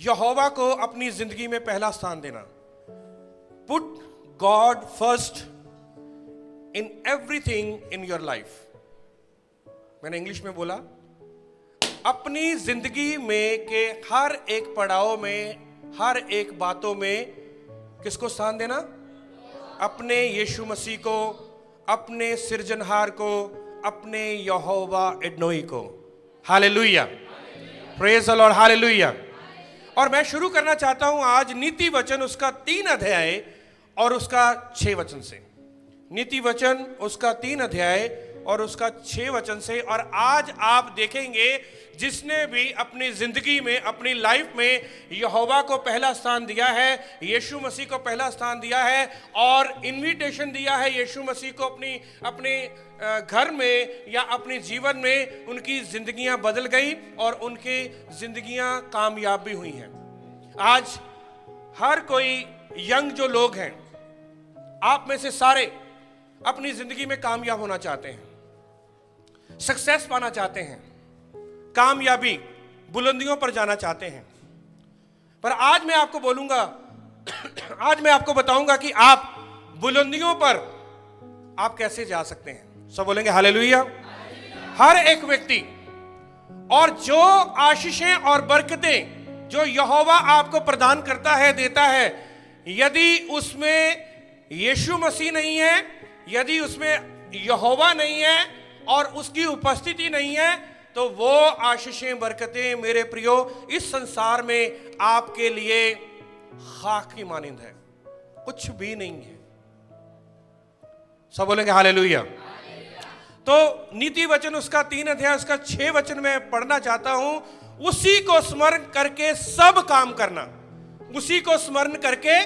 यहोवा को अपनी जिंदगी में पहला स्थान देना। Put God first in everything in your life. मैंने इंग्लिश में बोला, अपनी जिंदगी में के हर एक पड़ाव में, हर एक बातों में किसको स्थान देना? अपने यीशु मसीह को, अपने सृजनहार को, अपने यहोवा एडनोई को। Hallelujah, praise the Lord, hallelujah. और मैं शुरू करना चाहता हूं आज नीति वचन उसका 3 अध्याय और उसका 6 वचन से। नीति वचन उसका 3 अध्याय और उसका 6 वचन से। और आज आप देखेंगे जिसने भी अपनी जिंदगी में, अपनी लाइफ में यहोवा को पहला स्थान दिया है, यीशु मसीह को पहला स्थान दिया है और इनविटेशन दिया है यीशु मसीह को अपने घर में या अपने जीवन में, उनकी जिंदगियां बदल गई और उनकी जिंदगियां कामयाब भी हुई हैं। आज हर कोई यंग जो लोग हैं, आप में से सारे अपनी जिंदगी में कामयाब होना चाहते हैं, सक्सेस पाना चाहते हैं, कामयाबी, बुलंदियों पर जाना चाहते हैं। पर आज मैं आपको बोलूंगा, आज मैं आपको बताऊंगा कि आप बुलंदियों पर आप कैसे जा सकते हैं। सब बोलेंगे हालेलुया। हर एक व्यक्ति, और जो आशीषें और बरकतें जो यहोवा आपको प्रदान करता है, देता है, यदि उसमें यीशु मसीह नहीं है, यदि उसमें यहोवा नहीं है और उसकी उपस्थिति नहीं है, तो वो आशीषें, बरकतें मेरे प्रियो इस संसार में आपके लिए खाक की मानिंद है, कुछ भी नहीं है। सब बोलेंगे हालेलुया। तो नीति वचन उसका 3 अध्याय उसका 6 वचन में पढ़ना चाहता हूं। उसी को स्मरण करके सब काम करना। उसी को स्मरण करके,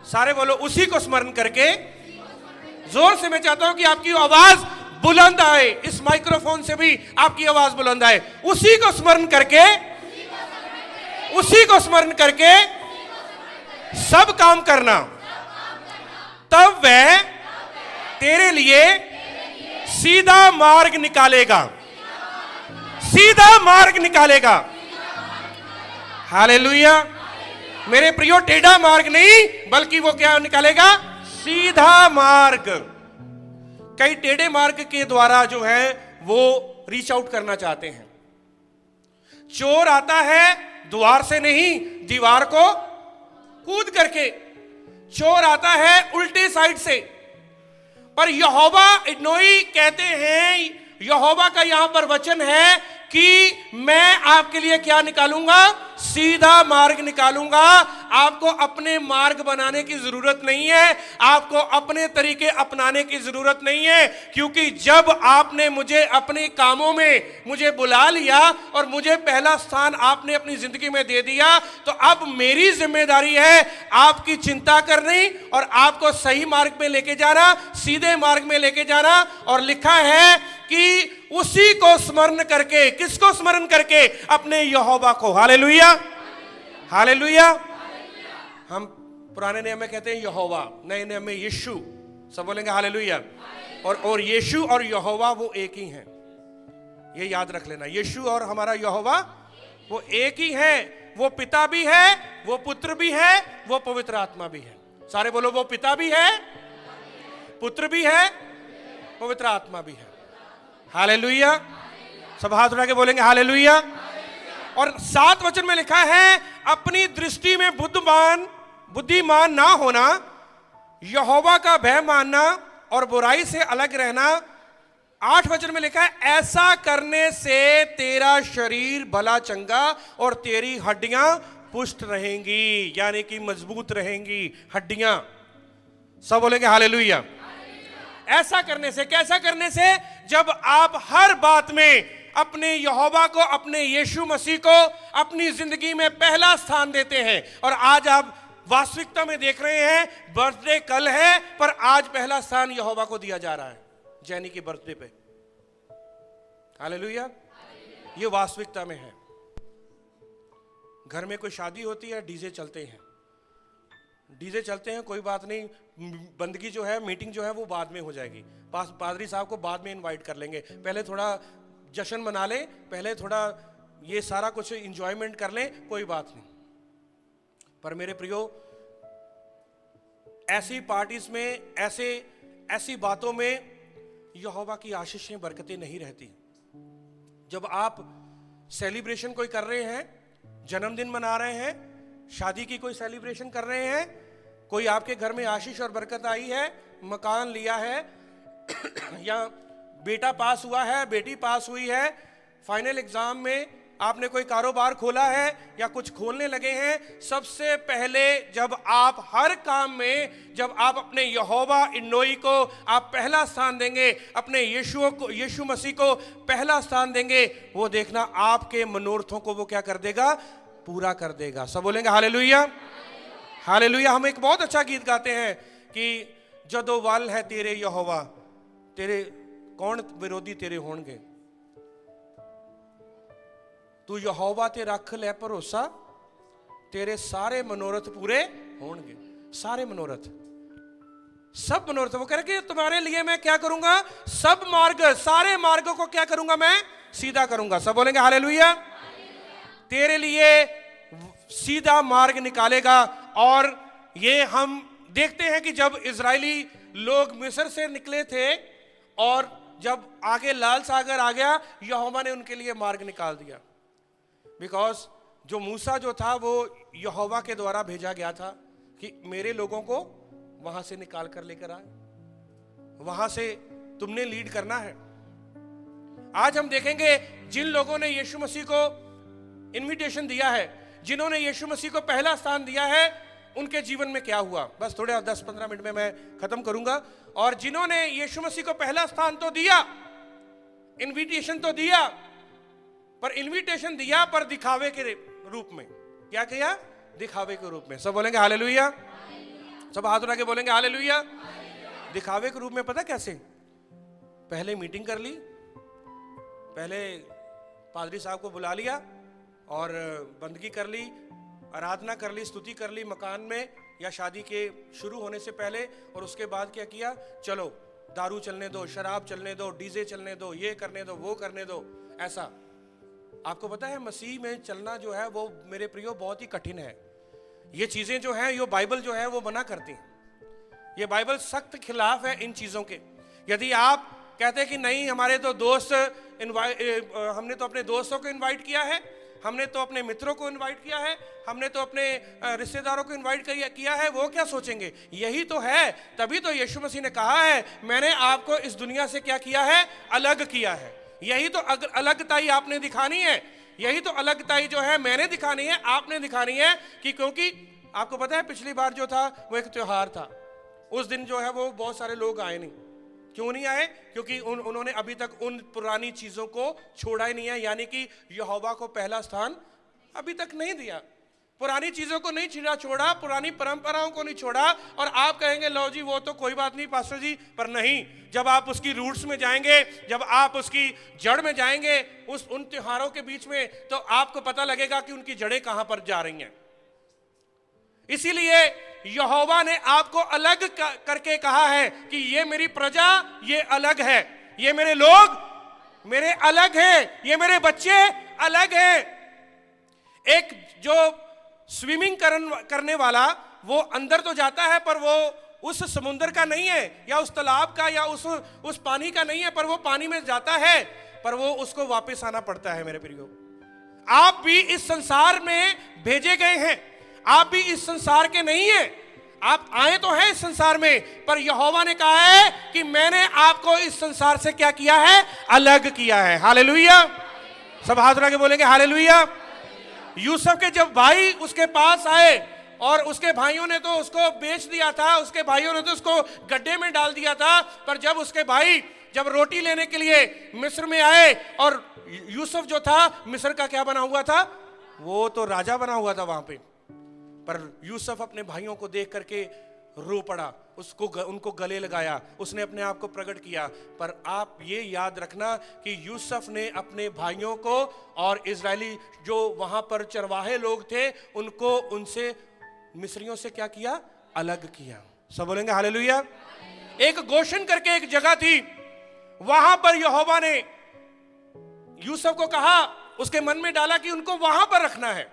सारे बोलो, उसी को स्मरण करके। जोर से मैं चाहता हूं कि आपकी आवाज बुलंद आए, इस माइक्रोफोन से भी आपकी आवाज बुलंद आए। उसी को स्मरण करके, उसी को स्मरण करके सब काम करना, तब वह तेरे लिए सीधा मार्ग निकालेगा, सीधा मार्ग निकालेगा। हालेलुया। मेरे प्रियो, टेढ़ा मार्ग नहीं, बल्कि वो क्या निकालेगा? सीधा मार्ग। कई टेढ़े मार्ग के द्वारा जो है वो रीच आउट करना चाहते हैं। चोर आता है द्वार से नहीं, दीवार को कूद करके। चोर आता है उल्टे साइड से। पर यहोवा एडनोई कहते हैं, यहोवा का यहां पर वचन है कि मैं आपके लिए क्या निकालूंगा? सीधा मार्ग निकालूंगा। आपको अपने मार्ग बनाने की जरूरत नहीं है, आपको अपने तरीके अपनाने की जरूरत नहीं है, क्योंकि जब आपने मुझे अपने कामों में मुझे बुला लिया और मुझे पहला स्थान आपने अपनी जिंदगी में दे दिया, तो अब मेरी जिम्मेदारी है आपकी चिंता करनी और आपको सही मार्ग में लेके जाना, सीधे मार्ग में लेके जाना। और लिखा है कि उसी को स्मरण करके, किसको स्मरण करके? अपने यहोवा को। Hallelujah, hallelujah. हम पुराने नियम में कहते हैं यहोवा, नए नियम में यीशु। सब बोलेंगे हालेलुया। और यीशु और यहोवा वो एक ही हैं, ये याद रख लेना। यीशु और हमारा यहोवा वो एक ही है। वो पिता भी है, वो पुत्र भी है, वो पवित्र आत्मा भी है। सारे बोलो, वो पिता भी है, पुत्र भी है, पवित्र आत्मा भी है। हालेलुया। सब हाथ उठा के बोलेंगे हालेलुया। और 7 वचन में लिखा है, अपनी दृष्टि में बुद्धिमान ना होना, यहोवा का भय मानना और बुराई से अलग रहना। 8 वचन में लिखा है, ऐसा करने से तेरा शरीर भला चंगा और तेरी हड्डियां पुष्ट रहेंगी, यानी कि मजबूत रहेंगी हड्डियां। सब बोलेंगे हालेलुया। ऐसा करने से, कैसा करने से? जब आप हर बात में अपने यहोवा को, अपने यीशु मसीह को अपनी जिंदगी में पहला स्थान देते हैं। और आज आप वास्तविकता में देख रहे हैं, बर्थडे कल है पर आज पहला स्थान यहोवा को दिया जा रहा है जैनी की बर्थडे पे। हालेलुया। ये वास्तविकता में है। घर में कोई शादी होती है, डीजे चलते हैं, डीजे चलते हैं, कोई बात नहीं, बंदगी जो है, मीटिंग जो है वो बाद में हो जाएगी। पादरी साहब को बाद में इनवाइट कर लेंगे, पहले थोड़ा जश्न मना लें, पहले थोड़ा ये सारा कुछ इंजॉयमेंट कर लें, कोई बात नहीं। पर मेरे प्रियो, ऐसी पार्टीज में, ऐसी बातों में यहोवा की आशीषें, बरकतें नहीं रहती। जब आप सेलिब्रेशन कोई कर रहे हैं, जन्मदिन मना रहे हैं, शादी की कोई सेलिब्रेशन कर रहे हैं, कोई आपके घर में आशीष और बरकत आई है, मकान लिया है या बेटा पास हुआ है, बेटी पास हुई है, फाइनल एग्जाम में आपने कोई कारोबार खोला है या कुछ खोलने लगे हैं, सबसे पहले जब आप हर काम में, जब आप अपने यहोवा इन्नोई को आप पहला स्थान देंगे, अपने यीशु मसीह को पहला स्थान देंगे, वो देखना आपके मनोरथों को वो क्या कर देगा, पूरा कर देगा। सब बोलेंगे हालेलुया, हालेलुया। हम एक बहुत अच्छा गीत गाते हैं कि जदों वल है तेरे यहोवा, तेरे कौन विरोधी तेरे होंगे, तू यहोवा ते रख ले भरोसा, तेरे सारे मनोरथ पूरे होंगे। सारे मनोरथ, सब मनोरथ, वो कह रहे कि तुम्हारे लिए मैं क्या करूंगा, सब मार्ग, सारे मार्गों को क्या करूंगा, मैं सीधा करूंगा। सब बोलेंगे हालेलुया। तेरे लिए सीधा मार्ग निकालेगा। और ये हम देखते हैं कि जब इजरायली लोग मिस्र से निकले थे और जब आगे लाल सागर आ गया, यहोवा ने उनके लिए मार्ग निकाल दिया। बिकॉज जो मूसा जो था वो यहोवा के द्वारा भेजा गया था कि मेरे लोगों को वहां से निकाल कर लेकर आए, वहां से तुमने लीड करना है। आज हम देखेंगे जिन लोगों ने यीशु मसीह को इनविटेशन दिया है, जिन्होंने यीशु मसीह को पहला स्थान दिया है, उनके जीवन में क्या हुआ, बस थोड़े 10-15 मिनट में मैं खत्म करूंगा। और जिन्होंने यीशु मसीह को पहला स्थान तो दिया, इनविटेशन तो दिया, पर इनविटेशन दिया पर दिखावे के रूप में। क्या किया, दिखावे के रूप में। सब बोलेंगे हालेलुया, सब हाथ उठा के बोलेंगे हालेलुया। दिखावे के रूप में पता कैसे, पहले मीटिंग कर ली, पहले पादरी साहब को बुला लिया और बंदगी कर ली, आराधना कर ली, स्तुति कर ली मकान में या शादी के शुरू होने से पहले, और उसके बाद क्या किया, चलो दारू चलने दो, शराब चलने दो, डीजे चलने दो, ये करने दो, वो करने दो। ऐसा आपको पता है मसीह में चलना जो है वो मेरे प्रियो बहुत ही कठिन है। ये चीजें जो है, ये बाइबल जो है वो मना करती है। ये बाइबल सख्त खिलाफ है इन चीजों के। यदि आप कहते हैं कि नहीं हमारे तो दोस्त हमने तो अपने दोस्तों को इनवाइट किया है, हमने तो अपने मित्रों को इनवाइट किया है, हमने तो अपने रिश्तेदारों को इनवाइट किया है, वो क्या सोचेंगे। यही तो है, तभी तो यीशु मसीह ने कहा है मैंने आपको इस दुनिया से क्या किया है, अलग किया है। यही तो अलगताई आपने दिखानी है, यही तो अलगताई जो है मैंने दिखानी है, आपने दिखानी है। कि क्योंकि आपको पता है पिछली बार जो था वो एक त्योहार था, उस दिन जो है वो बहुत सारे लोग आए नहीं। क्यों नहीं आए, क्योंकि उन्होंने अभी तक उन पुरानी चीजों को छोड़ा ही नहीं है, यानी कि यहोवा को पहला स्थान अभी तक नहीं दिया, पुरानी चीजों को नहीं छोड़ा, पुरानी परंपराओं को नहीं छोड़ा। और आप कहेंगे लो जी वो तो कोई बात नहीं पास्टर जी, पर नहीं, जब आप उसकी रूट्स में जाएंगे, जब आप उसकी जड़ में जाएंगे, उन त्योहारों के बीच में, तो आपको पता लगेगा कि उनकी जड़ें कहां पर जा रही हैं। इसीलिए यहोवा ने आपको अलग करके कहा है कि ये मेरी प्रजा, ये अलग है, ये मेरे लोग मेरे अलग हैं, ये मेरे बच्चे अलग हैं। एक जो स्विमिंग करने वाला वो अंदर तो जाता है, पर वो उस समुद्र का नहीं है या उस तालाब का या उस पानी का नहीं है, पर वो पानी में जाता है, पर वो उसको वापस आना पड़ता है। मेरे प्रियो, आप भी इस संसार में भेजे गए हैं, आप भी इस संसार के नहीं हैं, आप आए तो हैं इस संसार में, पर यहोवा ने कहा है कि मैंने आपको इस संसार से क्या किया है, अलग किया है। हालेलुया, सब हाथ उठा के बोलेंगे हालेलुया। यूसुफ के जब भाई उसके पास आए और उसके भाइयों ने तो उसको बेच दिया था, उसके भाइयों ने तो उसको गड्ढे में डाल दिया था, पर जब उसके भाई जब रोटी लेने के लिए मिस्र में आए, और यूसुफ जो था मिस्र का क्या बना हुआ था, वो तो राजा बना हुआ था वहां पे, पर यूसुफ अपने भाइयों को देख करके रो पड़ा, उनको गले लगाया, उसने अपने आप को प्रकट किया। पर आप ये याद रखना कि यूसुफ ने अपने भाइयों को और इजरायली जो वहां पर चरवाहे लोग थे उनको उनसे मिस्रियों से क्या किया, अलग किया। सब बोलेंगे हालेलुया। एक गोशन करके एक जगह थी, वहां पर यहोवा ने यूसुफ को कहा, उसके मन में डाला कि उनको वहां पर रखना है।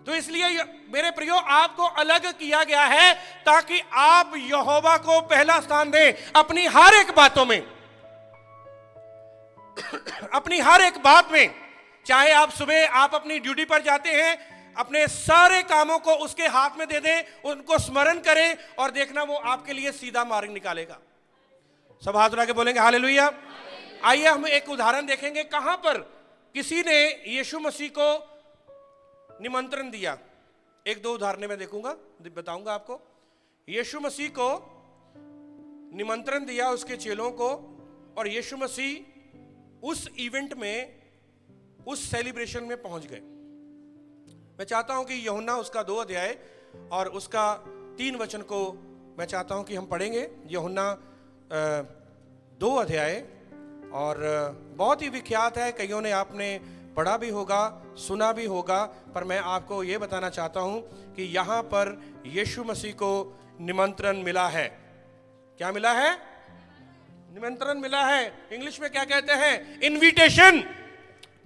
तो इसलिए मेरे प्रियो आपको अलग किया गया है ताकि आप यहोवा को पहला स्थान दें अपनी हर एक बातों में, अपनी हर एक बात में। चाहे आप सुबह आप अपनी ड्यूटी पर जाते हैं, अपने सारे कामों को उसके हाथ में दे दें, उनको स्मरण करें और देखना वो आपके लिए सीधा मार्ग निकालेगा। सब हाथ उठा के बोलेंगे हालेलुया। आइए हम एक उदाहरण देखेंगे कहां पर किसी ने यीशु मसीह को निमंत्रण दिया। एक दो उदाहरण मैं देखूंगा, बताऊंगा आपको। यीशु मसीह को निमंत्रण दिया उसके चेलों को, और यीशु मसीह उस इवेंट में, उस सेलिब्रेशन में पहुंच गए। मैं चाहता हूं कि यूहन्ना उसका 2 अध्याय और उसका 3 वचन को मैं चाहता हूं कि हम पढ़ेंगे। यूहन्ना 2 अध्याय, और बहुत ही विख्यात है, कईयों ने आपने पढ़ा भी होगा, सुना भी होगा, पर मैं आपको यह बताना चाहता हूं कि यहां पर यीशु मसीह को निमंत्रण मिला है। क्या मिला है? निमंत्रण मिला है। इंग्लिश में क्या कहते हैं? इनविटेशन,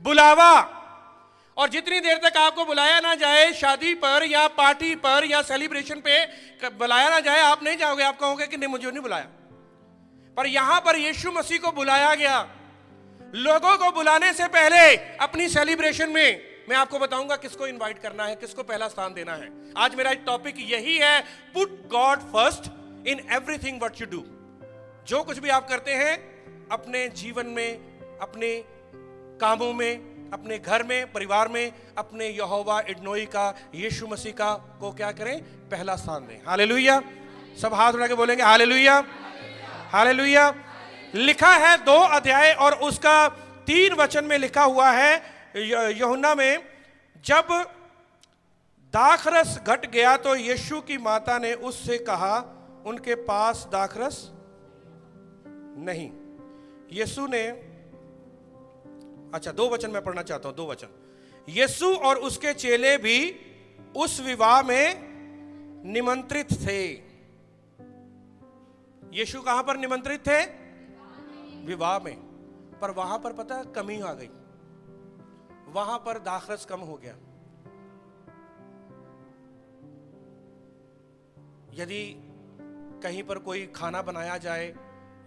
बुलावा। और जितनी देर तक आपको बुलाया ना जाए शादी पर या पार्टी पर या सेलिब्रेशन पे बुलाया ना जाए, आप नहीं जाओगे, आप कहोगे कि नहीं मुझे नहीं बुलाया। पर यहां पर यीशु मसीह को बुलाया गया। लोगों को बुलाने से पहले अपनी सेलिब्रेशन में मैं आपको बताऊंगा किसको इनवाइट करना है, किसको पहला स्थान देना है। आज मेरा टॉपिक यही है, put God first in everything what you do. जो कुछ भी आप करते हैं अपने जीवन में, अपने कामों में, अपने घर में, परिवार में, अपने यहोवा एडनोई का, यीशु मसीह का को क्या करें? पहला स्थान दें। हालेलुया। सब हाथ उठा के बोलेंगे हालेलुया, हालेलुया। लिखा है 2 अध्याय और उसका 3 वचन में लिखा हुआ है यूहन्ना में, जब दाखरस घट गया तो यीशु की माता ने उससे कहा, उनके पास दाखरस नहीं। यीशु ने, अच्छा 2 वचन मैं पढ़ना चाहता हूं, 2 वचन। यीशु और उसके चेले भी उस विवाह में निमंत्रित थे। यीशु कहां पर निमंत्रित थे? विवाह में। पर वहां पर पता है कमी आ गई, वहां पर दाखरस कम हो गया। यदि कहीं पर कोई खाना बनाया जाए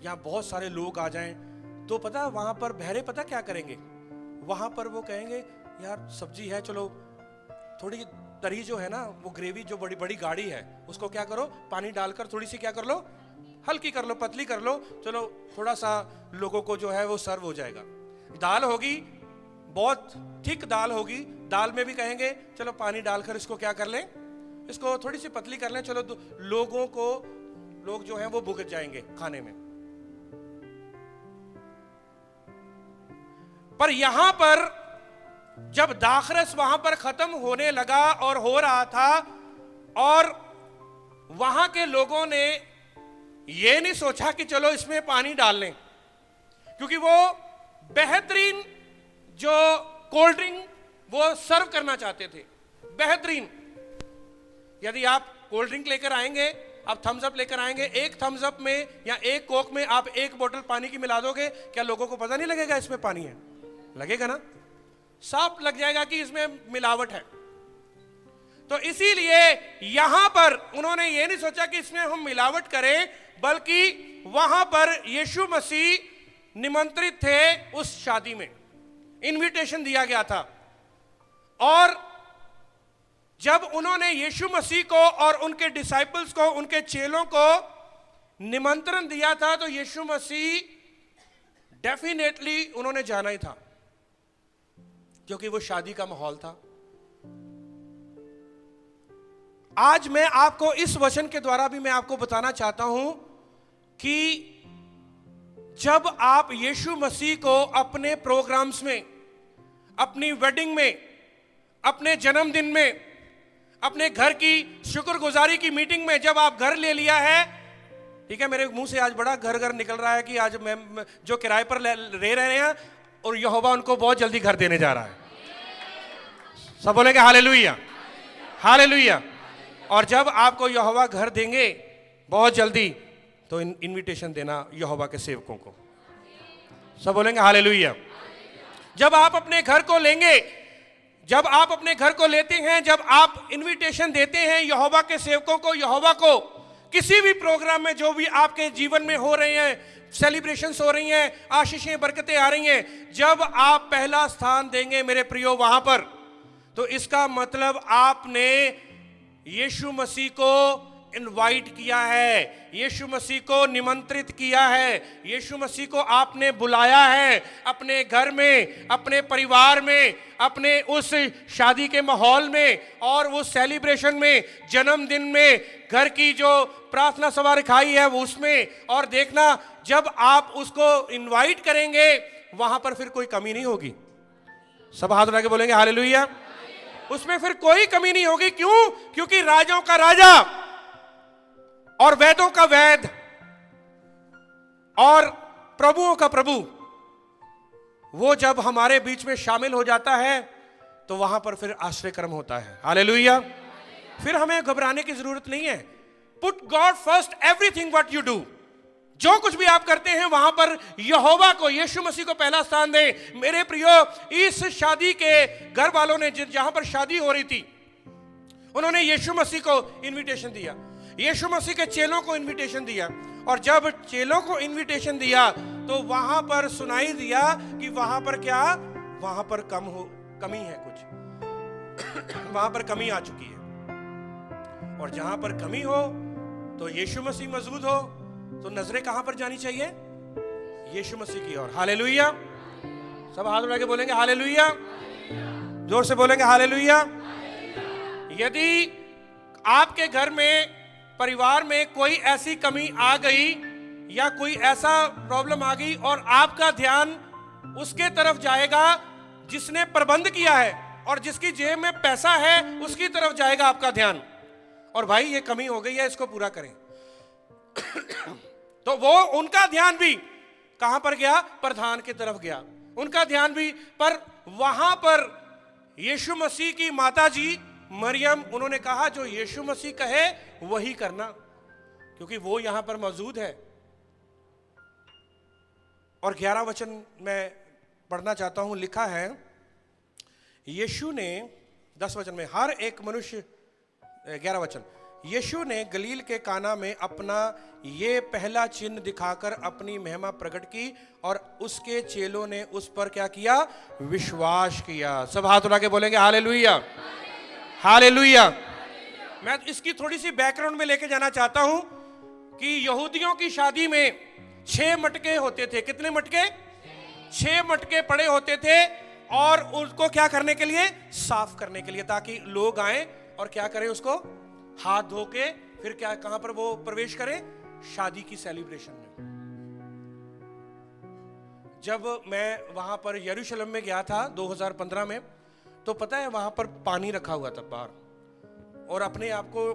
या बहुत सारे लोग आ जाएं, तो पता वहां पर बहरे पता क्या करेंगे? वहां पर वो कहेंगे यार सब्जी है, चलो थोड़ी तरी जो है ना, वो ग्रेवी जो बड़ी बड़ी गाढ़ी है, उसको क्या करो, पानी डालकर थोड़ी सी क्या कर लो, हल्की कर लो, पतली कर लो, चलो थोड़ा सा लोगों को जो है वो सर्व हो जाएगा। दाल होगी, बहुत थिक दाल होगी, दाल में भी कहेंगे चलो पानी डालकर इसको क्या कर लें, इसको थोड़ी सी पतली कर लें, चलो लोगों को, लोग जो हैं वो भुगत जाएंगे खाने में। पर यहां पर जब दाखरस वहां पर खत्म होने लगा और हो रहा था, और वहां के लोगों ने ये नहीं सोचा कि चलो इसमें पानी डाल लें, क्योंकि वो बेहतरीन जो कोल्ड ड्रिंक वो सर्व करना चाहते थे, बेहतरीन। यदि आप कोल्ड ड्रिंक लेकर आएंगे, आप थम्स अप लेकर आएंगे, एक थम्स अप में या एक कोक में आप 1 बोतल पानी की मिला दोगे, क्या लोगों को पता नहीं लगेगा इसमें पानी है? लगेगा ना, साफ लग जाएगा कि इसमें मिलावट है। तो इसीलिए यहां पर उन्होंने ये नहीं सोचा कि इसमें हम मिलावट करें, बल्कि वहां पर यीशु मसीह निमंत्रित थे उस शादी में, इनविटेशन दिया गया था। और जब उन्होंने यीशु मसीह को और उनके डिसाइपल्स को, उनके चेलों को निमंत्रण दिया था, तो यीशु मसीह डेफिनेटली उन्होंने जाना ही था, क्योंकि वो शादी का माहौल था। आज मैं आपको इस वचन के द्वारा भी मैं आपको बताना चाहता हूं कि जब आप यीशु मसीह को अपने प्रोग्राम्स में, अपनी वेडिंग में, अपने जन्मदिन में, अपने घर की शुक्रगुजारी की मीटिंग में जब आप घर ले लिया है, ठीक है, मेरे मुंह से आज बड़ा घर घर निकल रहा है कि आज मैं जो किराए पर रह रहे हैं और यहोवा उनको बहुत जल्दी घर देने जा रहा है। सब बोलेंगे हालेलुया, हालेलुया। और जब आपको यहोवा घर देंगे बहुत जल्दी, तो इनविटेशन देना यहोवा के सेवकों को। सब बोलेंगे हालेलुया। जब आप अपने घर को लेंगे, जब आप अपने घर को लेते हैं, जब आप इनविटेशन देते हैं यहोवा के सेवकों को, यहोवा को किसी भी प्रोग्राम में जो भी आपके जीवन में हो रहे हैं, सेलिब्रेशंस हो रही हैं, आशीषें बरकतें आ रही हैं, जब आप पहला स्थान देंगे मेरे प्रियो वहां पर, तो इसका मतलब आपने यीशु मसीह को इनवाइट किया है, यीशु मसीह को निमंत्रित किया है, यीशु मसीह को आपने बुलाया है अपने घर में, अपने परिवार में, अपने उस शादी के माहौल में और उस सेलिब्रेशन में, जन्मदिन में, घर की जो प्रार्थना सभा रखाई है वो उसमें। और देखना, जब आप उसको इनवाइट करेंगे वहां पर फिर कोई कमी नहीं होगी। सब हाथ उठा के बोलेंगे हालेलुया। उसमें फिर कोई कमी नहीं होगी। क्यों? क्योंकि राजाओं का राजा और वैदों का वैद और प्रभुओं का प्रभु, वो जब हमारे बीच में शामिल हो जाता है तो वहां पर फिर आश्रयक्रम होता है। हालेलुया। फिर हमें घबराने की जरूरत नहीं है। Put God first everything what you do. जो कुछ भी आप करते हैं वहां पर यहोवा को, यीशु मसीह को पहला स्थान दें। मेरे प्रियो, इस शादी के घर वालों ने जहां पर शादी हो रही थी, उन्होंने यीशु मसीह को इनविटेशन दिया, यीशु मसीह के चेलों को इनविटेशन दिया। और जब चेलों को इनविटेशन दिया तो वहां पर सुनाई दिया कि वहां पर क्या, वहां पर कमी है कुछ वहां पर कमी आ चुकी है। और जहां पर कमी हो तो यीशु मसीह मौजूद हो तो नजरें कहां पर जानी चाहिए? यीशु मसीह की ओर। हालेलुया। सब हाथ उठा के बोलेंगे हालेलुया। जोर से बोलेंगे हालेलुया। यदि आपके घर में, परिवार में कोई ऐसी कमी आ गई या कोई ऐसा प्रॉब्लम आ गई और आपका ध्यान उसके तरफ जाएगा जिसने प्रबंध किया है और जिसकी जेब में पैसा है, उसकी तरफ जाएगा आपका ध्यान। और भाई ये कमी हो गई है, इसको पूरा करें तो वो उनका ध्यान भी कहां पर गया? प्रधान की तरफ गया उनका ध्यान भी। पर वहां पर यीशु मसीह की माता जी मरियम, उन्होंने कहा जो यीशु मसीह कहे वही करना, क्योंकि वो यहां पर मौजूद है। और 11 वचन मैं पढ़ना चाहता हूं। लिखा है, यीशु ने 10 वचन में, हर एक मनुष्य 11 वचन, यीशु ने गलील के काना में अपना ये पहला चिन्ह दिखाकर अपनी महिमा प्रकट की और उसके चेलों ने उस पर क्या किया? विश्वास किया। सब हाथ उठा के बोलेंगे हालेलुया। हालेलुया। मैं इसकी थोड़ी सी बैकग्राउंड में लेके जाना चाहता हूं कि यहूदियों की शादी में 6 मटके होते थे। कितने मटके? 6 मटके पड़े होते थे। और उसको क्या करने के लिए? साफ करने के लिए, ताकि लोग आए और क्या करें? उसको हाथ धो के फिर क्या, कहां पर वो प्रवेश करें? शादी की सेलिब्रेशन में। जब मैं वहां पर यरूशलेम में गया था 2015 में, तो पता है वहां पर पानी रखा हुआ था बाहर, और अपने आप को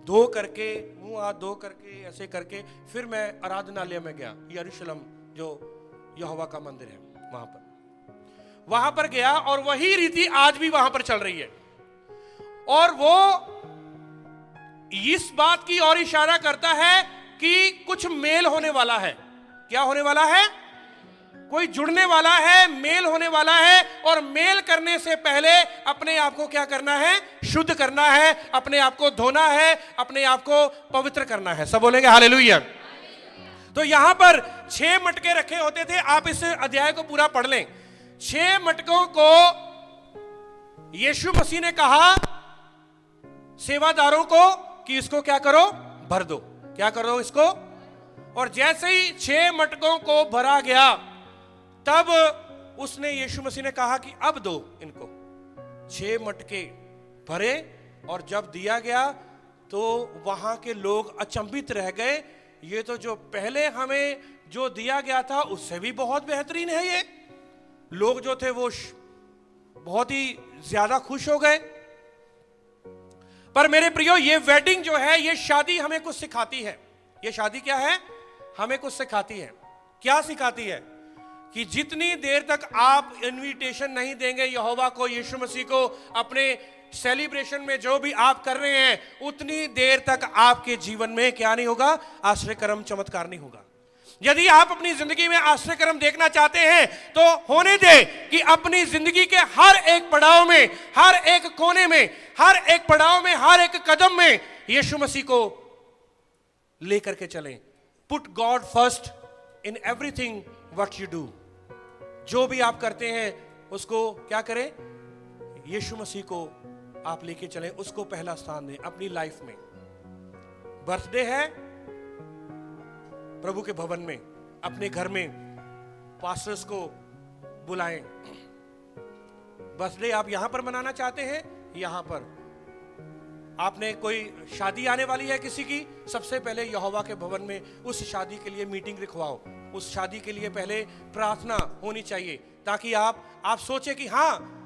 धो करके, मुंह हाथ धो करके, ऐसे करके फिर मैं आराधनालय में गया। यरूशलेम जो यहोवा का मंदिर है वहां पर गया, और वही रीति आज भी वहां पर चल रही है। और वो इस बात की ओर इशारा करता है कि कुछ मेल होने वाला है। क्या होने वाला है? कोई जुड़ने वाला है, मेल होने वाला है। और मेल करने से पहले अपने आप को क्या करना है? शुद्ध करना है, अपने आप को धोना है, अपने आप को पवित्र करना है। सब बोलेंगे हालेलुया। तो यहां पर 6 मटके रखे होते थे। आप इस अध्याय को पूरा पढ़ लें। 6 मटकों को यीशु मसीह ने कहा सेवादारों को कि इसको क्या करो? भर दो। क्या करो इसको? और जैसे ही 6 मटकों को भरा गया, तब उसने, यीशु मसीह ने कहा कि अब दो इनको। 6 मटके भरे और जब दिया गया तो वहां के लोग अचंभित रह गए। ये तो जो पहले हमें जो दिया गया था उससे भी बहुत बेहतरीन है। ये लोग जो थे वो बहुत ही ज्यादा खुश हो गए। पर मेरे प्रियो, ये वेडिंग जो है, ये शादी हमें कुछ सिखाती है। ये शादी क्या है? हमें कुछ सिखाती है। क्या सिखाती है? कि जितनी देर तक आप इनविटेशन नहीं देंगे यहोवा को, यीशु मसीह को, अपने सेलिब्रेशन में जो भी आप कर रहे हैं, उतनी देर तक आपके जीवन में क्या नहीं होगा? आश्चर्यकर्म, चमत्कार नहीं होगा। यदि आप अपनी जिंदगी में आश्चर्यक्रम देखना चाहते हैं तो होने दे कि अपनी जिंदगी के हर एक पड़ाव में, हर एक कोने में, हर एक पड़ाव में, हर एक कदम में यीशु मसीह को लेकर के चलें। Put God first in everything what you do. जो भी आप करते हैं उसको क्या करें? यीशु मसीह को आप लेके चलें, उसको पहला स्थान दें अपनी लाइफ में। बर्थडे है, प्रभु के भवन में, अपने घर में पास्टर्स को बुलाएं। बर्थडे आप यहां पर मनाना चाहते हैं, यहां पर। आपने कोई शादी आने वाली है किसी की, सबसे पहले यहोवा के भवन में उस शादी के लिए मीटिंग रखवाओ। उस शादी के लिए पहले प्रार्थना होनी चाहिए, ताकि आप सोचें कि हाँ,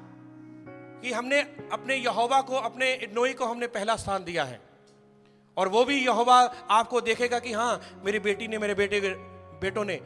कि हमने अपने यहोवा को, अपने नोई को हमने पहला स्थान दिया है। और वो भी यहोवा आपको देखेगा कि हाँ, मेरी बेटी ने, मेरे बेटों ने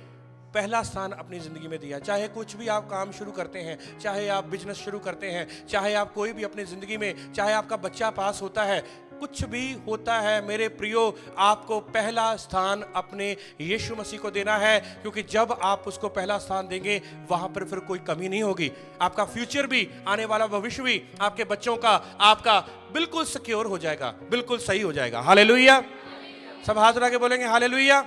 पहला स्थान अपनी जिंदगी में दिया। चाहे कुछ भी आप काम शुरू करते हैं, चाहे आप बिजनेस शुरू करते हैं, चाहे आप कोई भी अपनी जिंदगी में, चाहे आपका बच्चा पास होता है, कुछ भी होता है, मेरे प्रियो, आपको पहला स्थान अपने यीशु मसीह को देना है। क्योंकि जब आप उसको पहला स्थान देंगे, वहां पर फिर कोई कमी नहीं होगी। आपका फ्यूचर भी, आने वाला भविष्य भी, आपके बच्चों का, आपका बिल्कुल सिक्योर हो जाएगा, बिल्कुल सही हो जाएगा। हालेलुया। सब हाथ उठा के बोलेंगे हालेलुया।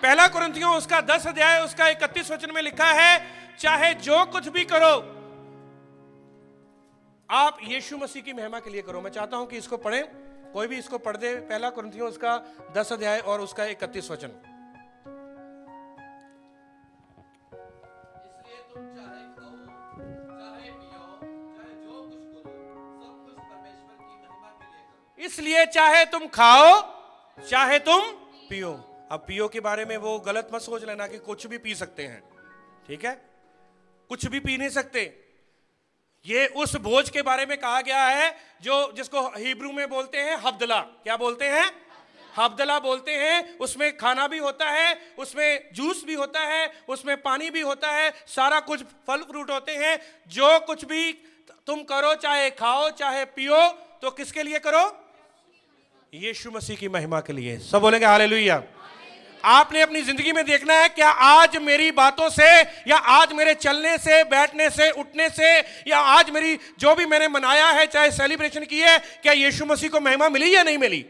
पहला कुरिन्थियों उसका 10 अध्याय उसका 31 वचन में लिखा है, चाहे जो कुछ भी करो आप यीशु मसीह की महिमा के लिए करो। मैं चाहता हूं कि इसको पढ़ें, कोई भी इसको पढ़ दे। पहला कुरिन्थियों उसका 10 अध्याय और उसका 31 वचन। इसलिए तुम चाहे खाओ, चाहे पियो, चाहे जो कुछ करो, सब कुछ परमेश्वर की महिमा के लिए करो। इसलिए चाहे तुम खाओ, चाहे तुम पियो। अब पियो के बारे में वो गलत मत सोच लेना कि कुछ भी पी सकते हैं, ठीक है? कुछ भी पी नहीं सकते। ये उस भोज के बारे में कहा गया है जिसको हिब्रू में बोलते हैं हब्दला। क्या बोलते हैं? हब्दला बोलते हैं। उसमें खाना भी होता है, उसमें जूस भी होता है, उसमें पानी भी होता है, सारा कुछ फल फ्रूट होते हैं। जो कुछ भी तुम करो, चाहे खाओ चाहे पियो, तो किसके लिए करो? यीशु मसीह की महिमा के लिए। सब बोलेंगे हालेलुया। आपने अपनी जिंदगी में देखना है, क्या आज मेरी बातों से, या आज मेरे चलने से, बैठने से, उठने से, या आज मेरी जो भी मैंने मनाया है, चाहे सेलिब्रेशन की है, क्या यीशु मसीह को महिमा मिली या नहीं मिली?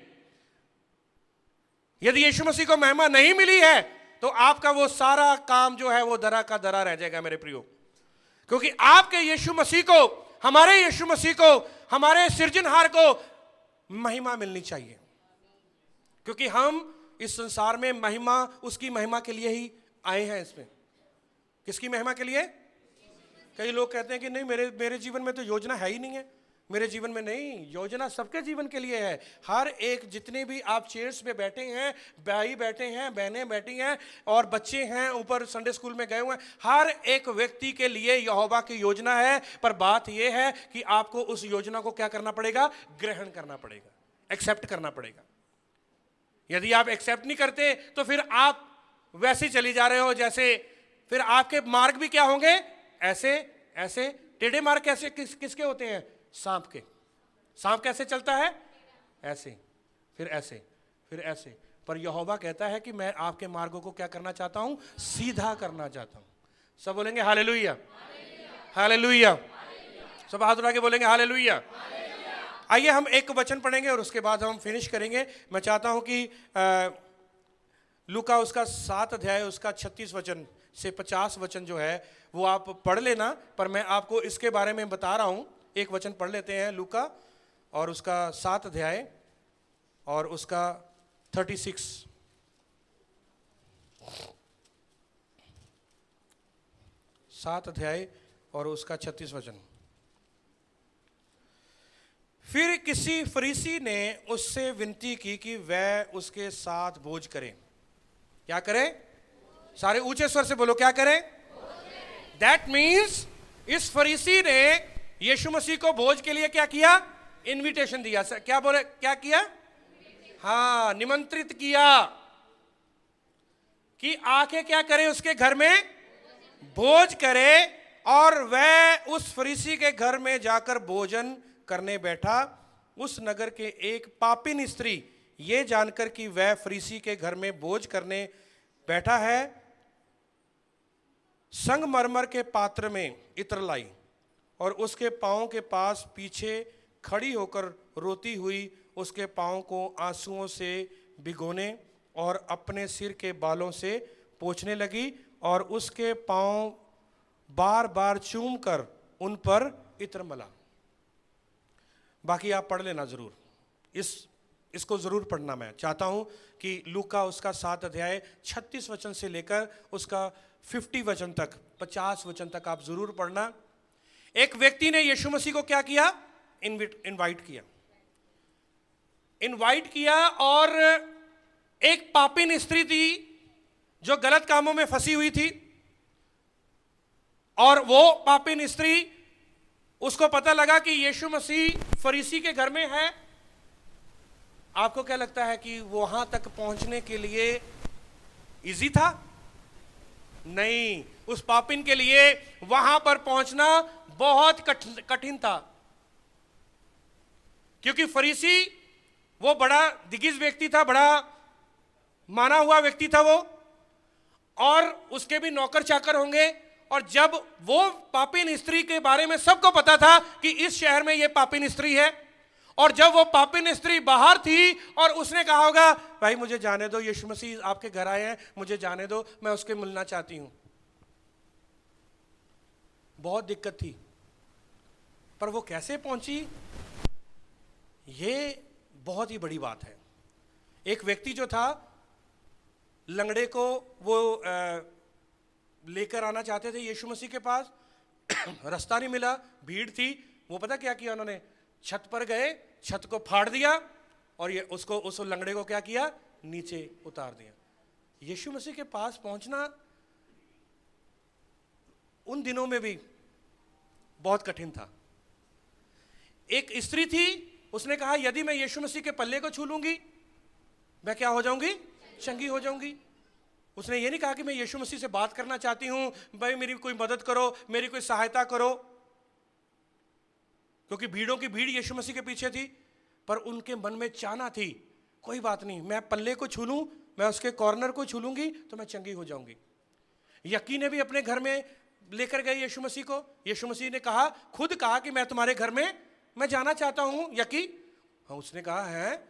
यदि यीशु मसीह को महिमा नहीं मिली है तो आपका वो सारा काम जो है वो दरा का दरा रह जाएगा मेरे प्रियो। क्योंकि आपके यीशु मसीह को, हमारे यीशु मसीह को, हमारे सृजनहार को महिमा मिलनी चाहिए। क्योंकि हम इस संसार में महिमा, उसकी महिमा के लिए ही आए हैं। इसमें किसकी महिमा के लिए? कई लोग कहते हैं कि नहीं, मेरे जीवन में तो योजना है ही नहीं है। मेरे जीवन में नहीं, योजना सबके जीवन के लिए है। हर एक, जितने भी आप चेयर्स पे बैठे हैं, भाई बैठे हैं, बहनें बैठी हैं, और बच्चे हैं ऊपर संडे स्कूल में गए हुए हैं, हर एक व्यक्ति के लिए यहोवा की योजना है। पर बात यह है कि आपको उस योजना को क्या करना पड़ेगा? ग्रहण करना पड़ेगा, एक्सेप्ट करना पड़ेगा। यदि आप एक्सेप्ट नहीं करते तो फिर आप वैसे ही चली जा रहे हो जैसे, फिर आपके मार्ग भी क्या होंगे? ऐसे ऐसे टेढ़े मार्ग। कैसे? किसके होते हैं? सांप के। सांप कैसे चलता है? ऐसे, फिर ऐसे, फिर ऐसे। पर यहोवा कहता है कि मैं आपके मार्गों को क्या करना चाहता हूं? सीधा करना चाहता हूं। सब बोलेंगे हालेलुया, हालेलुया। सब हाथ उठा के बोलेंगे हालेलुया। आइए हम एक वचन पढ़ेंगे और उसके बाद हम फिनिश करेंगे। मैं चाहता हूं कि लूका उसका 7 अध्याय उसका 36 वचन से 50 वचन जो है वो आप पढ़ लेना। पर मैं आपको इसके बारे में बता रहा हूं। एक वचन पढ़ लेते हैं, लूका और उसका 7 अध्याय और उसका 36। 7 अध्याय और उसका 36 वचन। फिर किसी फरीसी ने उससे विनती की कि वह उसके साथ भोज करे। क्या करे? सारे ऊंचे स्वर से बोलो, क्या करे? दैट मीन्स इस फरीसी ने यीशु मसीह को भोज के लिए क्या किया? इनविटेशन दिया। क्या बोले? क्या किया? हाँ, निमंत्रित किया कि आके क्या करे? उसके घर में भोज करे। और वह उस फरीसी के घर में जाकर भोजन करने बैठा। उस नगर के एक पापिन स्त्री ये जानकर कि वह फरीसी के घर में भोज करने बैठा है, संगमरमर के पात्र में इत्र लाई और उसके पांव के पास पीछे खड़ी होकर रोती हुई उसके पांव को आंसुओं से भिगोने और अपने सिर के बालों से पोंछने लगी और उसके पांव बार बार चूम कर उन पर इत्र मला। बाकी आप पढ़ लेना जरूर, इसको जरूर पढ़ना। मैं चाहता हूं कि लूका उसका 7 अध्याय 36 वचन से लेकर उसका 50 वचन तक, 50 वचन तक आप जरूर पढ़ना। एक व्यक्ति ने यीशु मसीह को क्या किया? इनवाइट किया और एक पापिन स्त्री थी जो गलत कामों में फंसी हुई थी, और वो पापिन स्त्री, उसको पता लगा कि यीशु मसीह फरीसी के घर में है। आपको क्या लगता है कि वहां तक पहुंचने के लिए इजी था? नहीं, उस पापिन के लिए वहां पर पहुंचना बहुत कठिन था, क्योंकि फरीसी वो बड़ा दिग्गज व्यक्ति था, बड़ा माना हुआ व्यक्ति था वो, और उसके भी नौकर चाकर होंगे। और जब वो पापिन स्त्री के बारे में सबको पता था कि इस शहर में ये पापिन स्त्री है, और जब वो पापिन स्त्री बाहर थी और उसने कहा होगा, भाई मुझे जाने दो, यीशु मसीह आपके घर आए हैं, मुझे जाने दो, मैं उसके मिलना चाहती हूं। बहुत दिक्कत थी, पर वो कैसे पहुंची, ये बहुत ही बड़ी बात है। एक व्यक्ति जो था, लंगड़े को वो लेकर आना चाहते थे यीशु मसीह के पास, रास्ता नहीं मिला, भीड़ थी। वो पता क्या किया उन्होंने? छत पर गए, छत को फाड़ दिया और ये उस लंगड़े को क्या किया? नीचे उतार दिया। यीशु मसीह के पास पहुंचना उन दिनों में भी बहुत कठिन था। एक स्त्री थी, उसने कहा यदि मैं यीशु मसीह के पल्ले को छू लूंगी मैं क्या हो जाऊंगी? चंगी हो जाऊंगी। उसने ये नहीं कहा कि मैं यीशु मसीह से बात करना चाहती हूं, भाई मेरी कोई मदद करो, मेरी कोई सहायता करो, क्योंकि भीड़ों की भीड़ यीशु मसीह के पीछे थी। पर उनके मन में चाहना थी, कोई बात नहीं, मैं पल्ले को छू लूं, मैं उसके कॉर्नर को छू लूंगी तो मैं चंगी हो जाऊंगी। यकी ने भी अपने घर में लेकर गए यीशु मसीह को। यीशु मसीह ने कहा, खुद कहा कि मैं तुम्हारे घर में मैं जाना चाहता हूं यकी। हाँ, उसने कहा है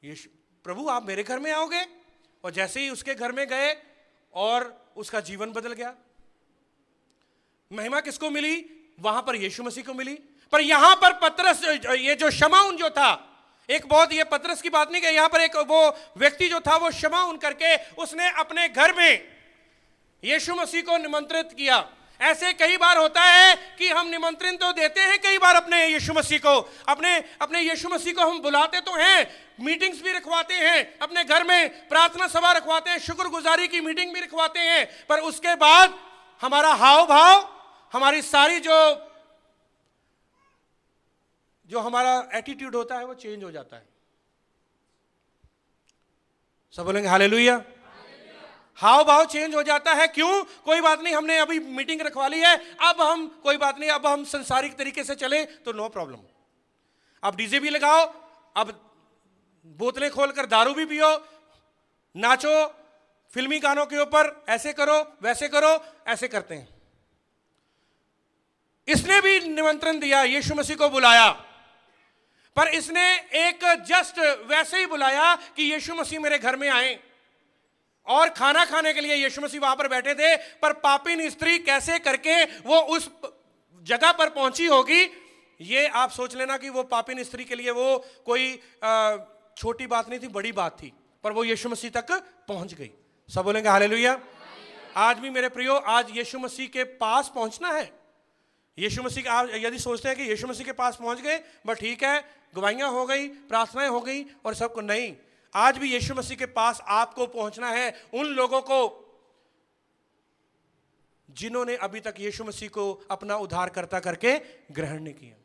यीशु प्रभु आप मेरे घर में आओगे? और जैसे ही उसके घर में गए और उसका जीवन बदल गया। महिमा किसको मिली? वहां पर यीशु मसीह को मिली। पर यहां पर पतरस, ये जो शमाउन जो था, एक बहुत, ये पतरस की बात नहीं कि यहां पर एक वो व्यक्ति जो था वो शमाउन करके उसने अपने घर में यीशु मसीह को निमंत्रित किया। ऐसे कई बार होता है कि हम निमंत्रण तो देते हैं कई बार अपने यीशु मसीह को, अपने यीशु मसीह को हम बुलाते तो हैं, मीटिंग्स भी रखवाते हैं, अपने घर में प्रार्थना सभा रखवाते हैं, शुक्रगुजारी की मीटिंग भी रखवाते हैं, पर उसके बाद हमारा हाव भाव, हमारी सारी जो हमारा एटीट्यूड होता है वो चेंज हो जाता है। सब बोलेंगे हालेलुया। हाव भाव चेंज हो जाता है। क्यों? कोई बात नहीं, हमने अभी मीटिंग रखवा ली है, अब हम कोई बात नहीं, अब हम संसारिक तरीके से चले तो नो प्रॉब्लम। अब डीजे भी लगाओ, अब बोतलें खोलकर दारू भी पियो, नाचो फिल्मी गानों के ऊपर, ऐसे करो वैसे करो, ऐसे करते हैं। इसने भी निमंत्रण दिया, यीशु मसीह को बुलाया, पर इसने एक जस्ट वैसे ही बुलाया कि यीशु मसीह मेरे घर में आए, और खाना खाने के लिए यीशु मसीह वहां पर बैठे थे। पर पापिन स्त्री कैसे करके वो उस जगह पर पहुंची होगी, ये आप सोच लेना कि वो पापिन स्त्री के लिए वो कोई छोटी बात नहीं थी, बड़ी बात थी, पर वो यीशु मसीह तक पहुंच गई। सब बोलेंगे हालेलुया। आज भी मेरे प्रियो, आज यीशु मसीह के पास पहुंचना है। यीशु मसीह, आप यदि सोचते हैं कि यीशु मसीह के पास पहुंच गए बस ठीक है, गवाहियां हो गई, प्रार्थनाएं हो गई और सबको, नहीं, आज भी यीशु मसीह के पास आपको पहुंचना है। उन लोगों को जिन्होंने अभी तक यीशु मसीह को अपना उद्धारकर्ता करके ग्रहण नहीं किया।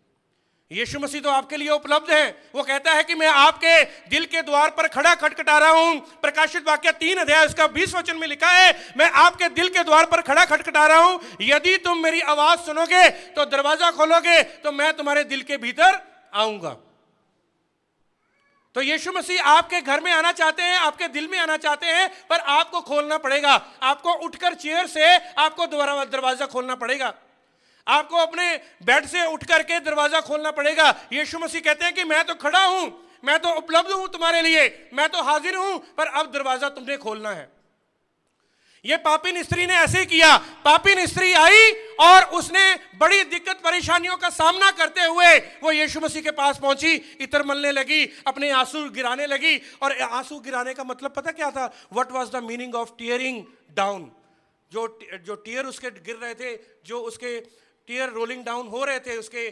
यीशु मसीह तो आपके लिए उपलब्ध है। वो कहता है कि मैं आपके दिल के द्वार पर खड़ा खटखटा रहा हूं। प्रकाशित वाक्य 3 अध्याय उसका 20 वचन में लिखा है, मैं आपके दिल के द्वार पर खड़ा खटखटा रहा हूं, यदि तुम मेरी आवाज सुनोगे तो दरवाजा खोलोगे तो मैं तुम्हारे दिल के भीतर आऊंगा। तो यीशु मसीह आपके घर में आना चाहते हैं, आपके दिल में आना चाहते हैं, पर आपको खोलना पड़ेगा। आपको उठकर चेयर से आपको दरवाजा खोलना पड़ेगा। आपको अपने बेड से उठ करके दरवाजा खोलना पड़ेगा। यीशु मसीह कहते हैं कि मैं तो खड़ा हूं, मैं तो उपलब्ध हूं तुम्हारे लिए, मैं तो हाजिर हूं, पर अब दरवाजा तुमने खोलना है। ये पापी स्त्री ने ऐसे किया। पापी स्त्री आई और उसने बड़ी दिक्कत परेशानियों का सामना करते हुए वो यीशु मसीह के पास पहुंची, इत्र मलने लगी, अपने आंसू गिराने लगी। और आंसू गिराने का मतलब पता क्या था? What was the meaning of tearing down? जो टीयर उसके गिर रहे थे, जो उसके टीयर रोलिंग डाउन हो रहे थे, उसके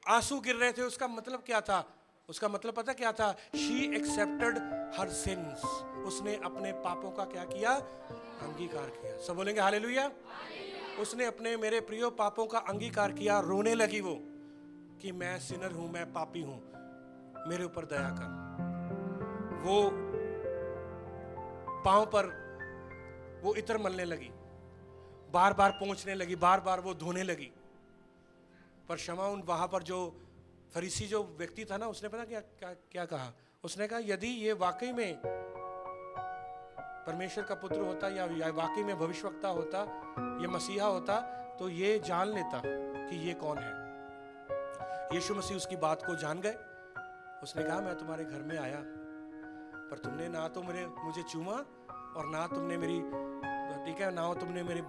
आंसू गिर रहे थे, उसका मतलब क्या था? उसका मतलब पता क्या था? She accepted her since. उसने अपने पापों का क्या किया? अंगीकार किया। सब बोलेंगे हालेलुया। उसने अपने मेरे प्रियो पापों का अंगीकार किया। रोने लगी वो कि मैं सिनर हूं, मैं पापी हूं, मेरे ऊपर दया कर। वो पांव पर वो इत्र मलने लगी, बार बार पोंछने लगी, बार बार वो धोने लगी। पर शमौन वहां पर जो फरीसी जो व्यक्ति था ना, उसने पता क्या क्या क्या कहा? उसने कहा यदि ये वाकई में परमेश्वर का पुत्र होता या वाकई में भविष्यवक्ता होता, ये मसीहा होता, तो ये जान लेता कि ये कौन है। यीशु मसीह उसकी बात को जान गए। उसने कहा मैं तुम्हारे घर में आया, पर तुमने ना तो मुझे चूमा और ना तुमने मेरी, ठीक है, ना तुमने मेरे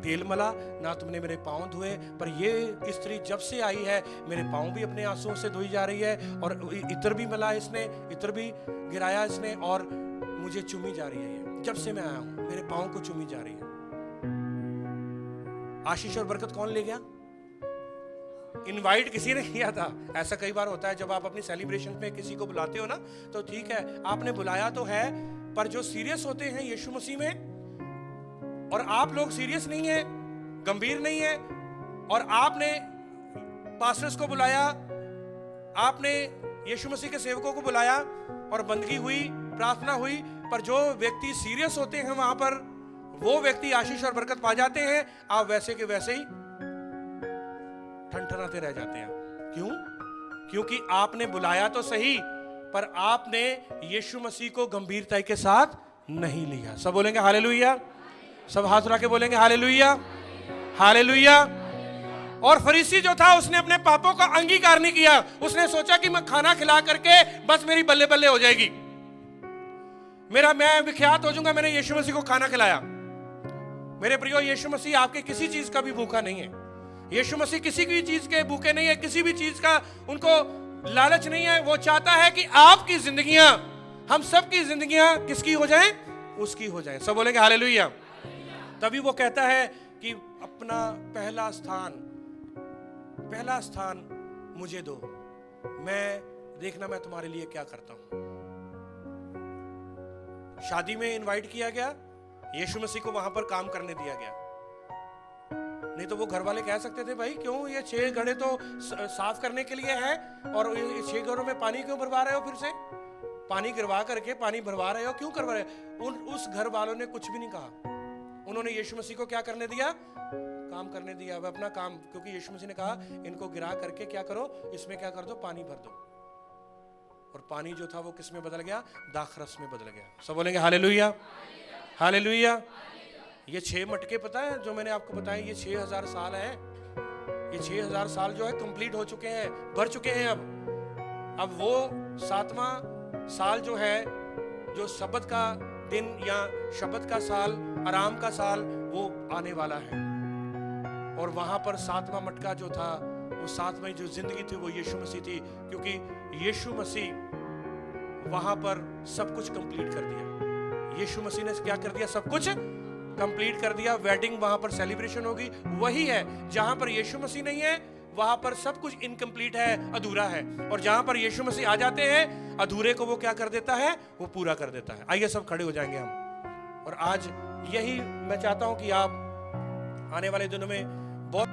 तेल मला, ना तुमने मेरे पांव धोए। पर ये स्त्री जब से आई है मेरे पांव भी अपने आंसुओं से धोई जा रही है, और इत्र भी मला इसने, इत्र भी गिराया इसने, और मुझे चूमी जा रही है। ये जब से मैं आया हूं मेरे पांव को चूमी जा रही है। आशीष और बरकत कौन ले गया? इनवाइट किसी ने किया था। ऐसा कई बार होता है जब आप अपनी सेलिब्रेशन में किसी को बुलाते हो ना, तो ठीक है आपने बुलाया तो है, पर जो सीरियस होते हैं यीशु मसीह में, और आप लोग सीरियस नहीं है, गंभीर नहीं है, और आपने पास्टर्स को बुलाया, आपने यीशु मसीह के सेवकों को बुलाया, और बंदगी हुई, प्रार्थना हुई, पर जो व्यक्ति सीरियस होते हैं वहां पर, वो व्यक्ति आशीष और बरकत पा जाते हैं। आप वैसे के वैसे ही ठनठनाते रह जाते हैं। क्यों? क्योंकि आपने बुलाया तो सही, पर आपने यीशु मसीह को गंभीरता के साथ नहीं लिया। सब बोलेंगे हालेलुया। सब हाथ उठा के बोलेंगे हालेलुया, हालेलुया। और फरीसी जो था उसने अपने पापों का अंगीकार नहीं किया। उसने सोचा कि मैं खाना खिला करके बस मेरी बल्ले बल्ले हो जाएगी, मैं विख्यात हो जाऊंगा, मैंने यीशु मसीह को खाना खिलाया। मेरे प्रियो, यीशु मसीह आपके किसी चीज का भी भूखा नहीं है। यीशु मसीह किसी भी चीज के भूखे नहीं है, किसी भी चीज का उनको लालच नहीं है। वो चाहता है कि आपकी जिंदगियां, हम सब की जिंदगियां किसकी हो जाएं? उसकी हो जाएं। सब बोलेंगे हालेलुया। तभी वो कहता है कि अपना पहला स्थान मुझे दो, देखना मैं तुम्हारे लिए क्या करता हूं। शादी में इनवाइट किया गया, यीशु मसीह को वहां पर काम करने दिया गया। नहीं तो वो घर वाले कह सकते थे भाई क्यों ये 6 घड़े तो साफ करने के लिए है, और 6 घड़ों में पानी क्यों भरवा रहे हो? फिर से पानी गिरवा करके पानी भरवा रहे हो, क्यों करवा रहे हो? उस घर वालों ने कुछ भी नहीं कहा। उन्होंने यीशु मसीह को क्या करने दिया? काम करने दिया। वह अपना काम, क्योंकि यीशु मसीह ने कहा इनको गिरा करके क्या करो, इसमें क्या कर दो, पानी भर दो। और पानी जो था वो किस में बदल गया? दाखरस में बदल गया। सब बोलेंगे हालेलुया, हालेलुया। ये 6 मटके पता है जो मैंने आपको बताया, ये 6000 साल है। ये 6000 साल जो है कंप्लीट हो चुके हैं, भर चुके हैं। अब वो 7वां साल जो है, जो शब्द का दिन या शब्द का साल, आराम का साल, वो आने वाला है। और वहां पर 7वां मटका जो था, वो 7वां जो जिंदगी थी वो यीशु मसीह थी, क्योंकि यीशु मसीह वहां पर सब कुछ कंप्लीट कर दिया। यीशु मसीह ने क्या कर दिया? सब कुछ कंप्लीट कर दिया। वेडिंग वहां पर सेलिब्रेशन होगी, वही है। जहां पर यीशु मसीह नहीं है वहां पर सब कुछ इनकम्प्लीट है, अधूरा है। और जहां पर यीशु मसीह आ जाते हैं, अधूरे को वो क्या कर देता है? वो पूरा कर देता है। आइए सब खड़े हो जाएंगे हम। और आज यही मैं चाहता हूं कि आप आने वाले दिनों में बहुत